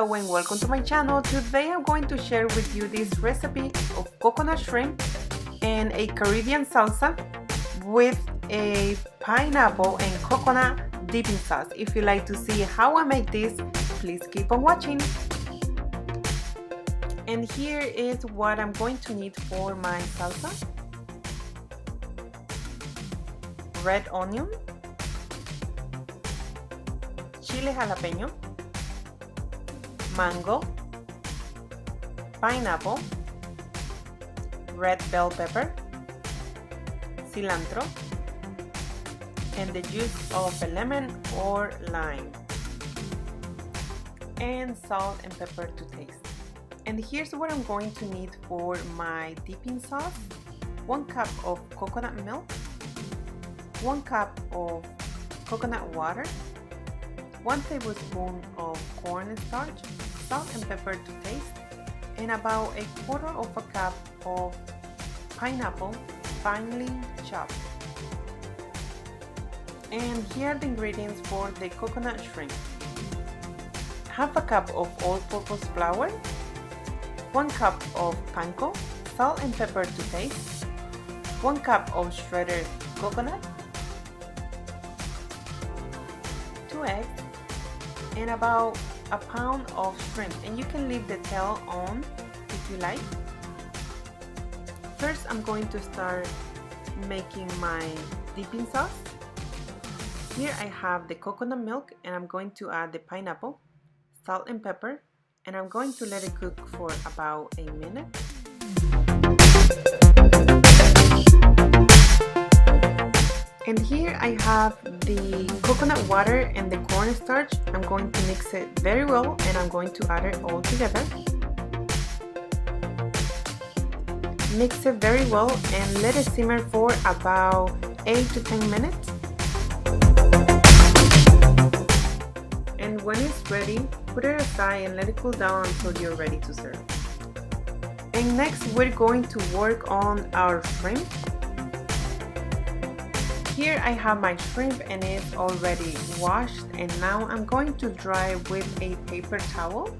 Hello and welcome to my channel. Today I'm going to share with you this recipe of coconut shrimp and a Caribbean salsa with a pineapple and coconut dipping sauce. If you like to see how I make this, please keep on watching. And here is what I'm going to need for my salsa. Red onion, chile jalapeño, mango, pineapple, red bell pepper, cilantro, and the juice of a lemon or lime, and salt and pepper to taste. And here's what I'm going to need for my dipping sauce. 1 cup of coconut milk, 1 cup of coconut water, 1 tablespoon of cornstarch, salt and pepper to taste, and about 1/4 cup of pineapple finely chopped. And here are the ingredients for the coconut shrimp. 1/2 cup of all-purpose flour, 1 cup of panko, salt and pepper to taste, 1 cup of shredded coconut, 2 eggs, and about a pound of shrimp, and you can leave the tail on if you like. First, I'm going to start making my dipping sauce. Here I have the coconut milk, and I'm going to add the pineapple, salt and pepper, and I'm going to let it cook for about a minute. And here I have the coconut water and the cornstarch. I'm going to mix it very well, and I'm going to add it all together. Mix it very well and let it simmer for about 8 to 10 minutes. And when it's ready, put it aside and let it cool down until you're ready to serve. And next, we're going to work on our shrimp. Here I have my shrimp and it's already washed, and now I'm going to dry with a paper towel.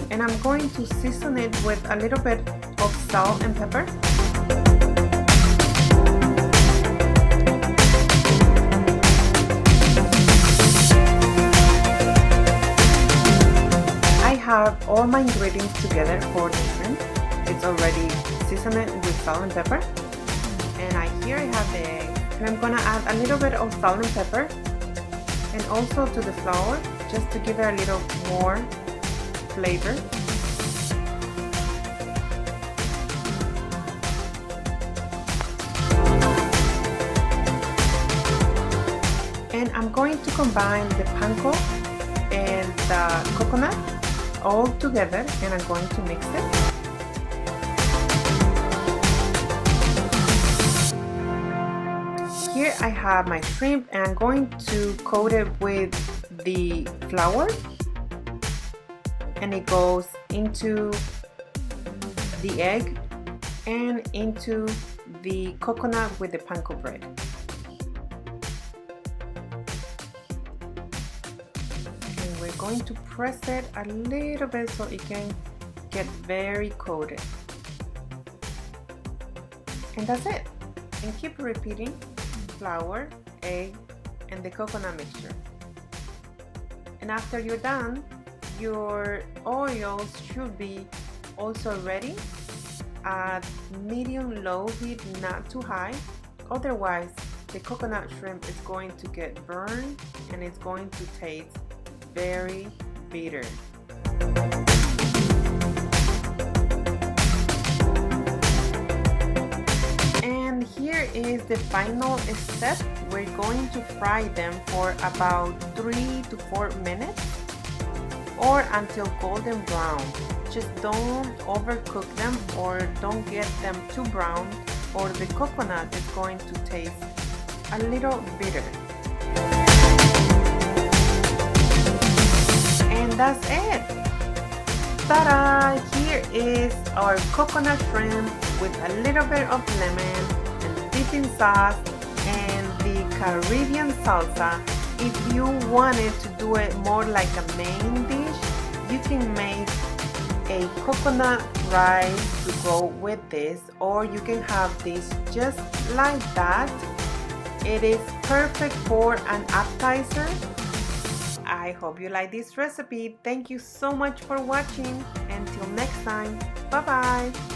And I'm going to season it with a little bit of salt and pepper. I have all my ingredients together for the shrimp. It's already seasoned with salt and pepper. And here I have the egg. And I'm gonna add a little bit of salt and pepper, and also to the flour, just to give it a little more flavor. And I'm going to combine the panko and the coconut all together, and I'm going to mix it. Here I have my shrimp, and I'm going to coat it with the flour, and it goes into the egg and into the coconut with the panko bread. And we're going to press it a little bit so it can get very coated. And that's it. And keep repeating: flour, egg, and the coconut mixture. And after you're done, your oils should be also ready at medium-low heat, not too high. Otherwise, the coconut shrimp is going to get burned and it's going to taste very bitter. Here is the final step. We're going to fry them for about 3 to 4 minutes or until golden brown. Just don't overcook them or don't get them too brown, or the coconut is going to taste a little bitter. And that's it. Ta-da! Here is our coconut shrimp with a little bit of lemon and dipping sauce and the the Caribbean salsa. If you wanted to do it more like a main dish, you can make a coconut rice to go with this, or you can have this just like that. It is perfect for an appetizer. I hope you like this recipe. Thank you so much for watching. Until next time, bye bye.